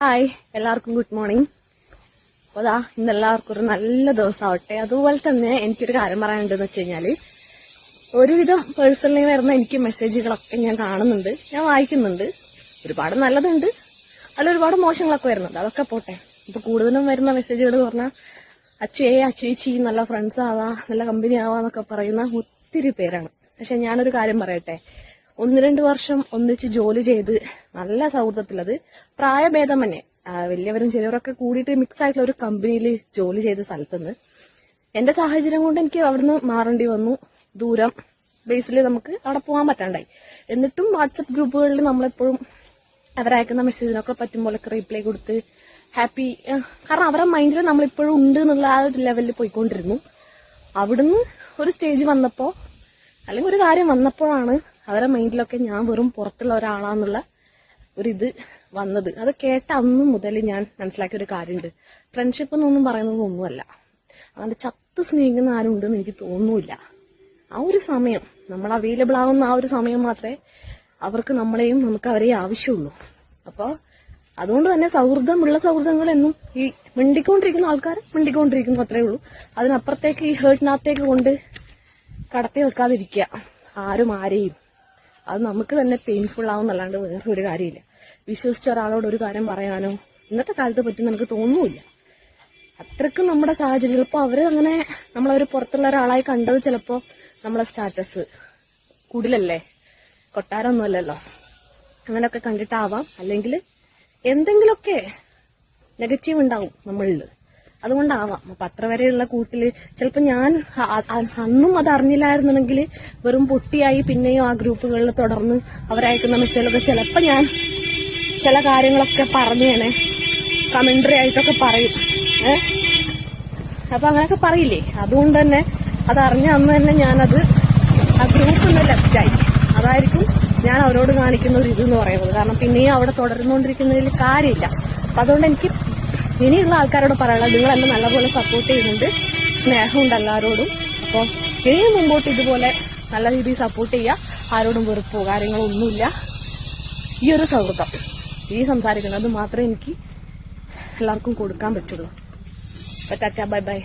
Hi, എല്ലാവർക്കും good morning. അപ്പോൾ ഇന്ന് എല്ലാവർക്കും ഒരു നല്ല ദിവസമാവട്ടെ. അതുപോലെ തന്നെ എനിക്കൊരു കാര്യം പറയാനുണ്ടെന്ന് വെച്ച് കഴിഞ്ഞാല്, ഒരുവിധം പേഴ്സണലി വരുന്ന എനിക്ക് മെസ്സേജുകളൊക്കെ ഞാൻ കാണുന്നുണ്ട്, ഞാൻ വായിക്കുന്നുണ്ട്. ഒരുപാട് നല്ലതുണ്ട്, അതിൽ ഒരുപാട് മോശങ്ങളൊക്കെ വരുന്നുണ്ട്. അതൊക്കെ പോട്ടെ. ഇപ്പൊ കൂടുതലും വരുന്ന മെസ്സേജുകൾ പറഞ്ഞാൽ അച്ചുവേച്ചി നല്ല ഫ്രണ്ട്സ് ആവാ, നല്ല കമ്പനി ആവാന്നൊക്കെ പറയുന്ന ഒത്തിരി പേരാണ്. പക്ഷെ ഞാനൊരു കാര്യം പറയട്ടെ, 1-2 വർഷം ഒന്നിച്ച് ജോലി ചെയ്ത് നല്ല സൗഹൃദത്തിലത് പ്രായഭേദം തന്നെ വലിയവരും ചെറിയവരൊക്കെ കൂടിയിട്ട് മിക്സ് ആയിട്ടുള്ള ഒരു കമ്പനിയിൽ ജോലി ചെയ്ത സ്ഥലത്തുനിന്ന് എന്റെ സാഹചര്യം കൊണ്ട് എനിക്ക് അവിടുന്ന് മാറേണ്ടി വന്നു. ദൂരം ബേസിൽ നമുക്ക് അവിടെ പോകാൻ പറ്റാണ്ടായി. എന്നിട്ടും വാട്സപ്പ് ഗ്രൂപ്പുകളിൽ നമ്മളെപ്പോഴും അവരയക്കുന്ന മെസ്സേജിനൊക്കെ പറ്റും പോലൊക്കെ റീപ്ലൈ കൊടുത്ത് ഹാപ്പി, കാരണം അവരുടെ മൈൻഡിൽ നമ്മളിപ്പോഴും ഉണ്ട് എന്നുള്ള ആ ഒരു ലെവലിൽ പോയിക്കൊണ്ടിരുന്നു. അവിടുന്ന് ഒരു സ്റ്റേജ് വന്നപ്പോ അല്ലെങ്കിൽ ഒരു കാര്യം വന്നപ്പോഴാണ് അവരുടെ മൈൻഡിലൊക്കെ ഞാൻ വെറും പുറത്തുള്ള ഒരാളാന്നുള്ള ഒരിത് വന്നത്. അത് കേട്ട അന്ന് മുതൽ ഞാൻ മനസ്സിലാക്കിയ ഒരു കാര്യമുണ്ട്, ഫ്രണ്ട്ഷിപ്പ് എന്നൊന്നും പറയുന്നത് ഒന്നുമല്ല. അതുകൊണ്ട് ചത്ത് സ്നേഹിക്കുന്ന ആരും ഉണ്ടെന്ന് എനിക്ക് തോന്നുന്നില്ല. ആ ഒരു സമയം നമ്മൾ അവൈലബിൾ ആവുന്ന ആ ഒരു സമയം മാത്രമേ അവർക്ക് നമ്മളെയും നമുക്ക് അവരെയും ആവശ്യമുള്ളൂ. അപ്പൊ അതുകൊണ്ട് തന്നെ സൗഹൃദമുള്ള സൗഹൃദങ്ങൾ എന്നും ഈ മിണ്ടിക്കൊണ്ടിരിക്കുന്ന ആൾക്കാർ മിണ്ടിക്കൊണ്ടിരിക്കുന്നു, അത്രേ ഉള്ളൂ. അതിനപ്പുറത്തേക്ക് ഈ ഹേർട്ടിനകത്തേക്ക് കൊണ്ട് കടത്തി വെക്കാതിരിക്കുക ആരും ആരെയും. അത് നമുക്ക് തന്നെ പെയിൻഫുൾ ആവുന്നല്ലാണ്ട് വേറെ ഒരു കാര്യമില്ല. വിശ്വസിച്ച ഒരാളോട് ഒരു കാര്യം പറയാനോ ഇന്നത്തെ കാലത്ത് പറ്റുന്ന എനിക്ക് തോന്നുന്നില്ല. അത്രക്കും നമ്മുടെ സാഹചര്യം, ചിലപ്പോൾ അവര് അങ്ങനെ നമ്മളൊരു പുറത്തുള്ള ഒരാളായി കണ്ടത് ചിലപ്പോ നമ്മളെ സ്റ്റാറ്റസ് കൂടുതലല്ലേ, കൊട്ടാരമൊന്നുമല്ലല്ലോ, അങ്ങനെയൊക്കെ കണ്ടിട്ടാവാം. അല്ലെങ്കിൽ എന്തെങ്കിലുമൊക്കെ നെഗറ്റീവ് ഉണ്ടാവും നമ്മളില്, അതുകൊണ്ടാവാം. അപ്പൊ അത്ര വരെയുള്ള കൂട്ടില് ചിലപ്പോ ഞാൻ അന്നും അത് അറിഞ്ഞില്ലായിരുന്നെങ്കിൽ വെറും പൊട്ടിയായി പിന്നെയും ആ ഗ്രൂപ്പുകളിൽ തുടർന്ന് അവരയക്കുന്ന മെസ്സേജൊക്കെ ചിലപ്പോ ഞാൻ ചില കാര്യങ്ങളൊക്കെ പറഞ്ഞേനെ, കമന്ററി ആയിട്ടൊക്കെ പറയും. അപ്പൊ അങ്ങനെയൊക്കെ പറയില്ലേ. അതുകൊണ്ട് തന്നെ അതറിഞ്ഞ അന്ന് തന്നെ ഞാനത് ആ ഗ്രൂപ്പിൽ നിന്ന് ലെഫ്റ്റായി. അതായിരിക്കും ഞാൻ അവരോട് കാണിക്കുന്ന ഒരു ഇതെന്ന് പറയുന്നത്. കാരണം പിന്നെയും അവിടെ തുടർന്നുകൊണ്ടിരിക്കുന്നതിൽ കാര്യമില്ല. അപ്പൊ അതുകൊണ്ട് എനിക്ക് ഇനിയുള്ള ആൾക്കാരോട് പറയാനുള്ളത്, നിങ്ങൾ എന്നെ നല്ലപോലെ സപ്പോർട്ട് ചെയ്യുന്നുണ്ട്, സ്നേഹമുണ്ട് എല്ലാവരോടും. അപ്പോൾ ഇനി മുമ്പോട്ട് ഇതുപോലെ നല്ല രീതിയിൽ സപ്പോർട്ട് ചെയ്യുക. ആരോടും വെറുപ്പോ കാര്യങ്ങളോ ഒന്നുമില്ല. ഈ ഒരു സൗഹൃദം, ഈ സംസാരിക്കുന്നത് മാത്രമേ എനിക്ക് എല്ലാവർക്കും കൊടുക്കാൻ പറ്റുള്ളൂ. Tata, bye bye.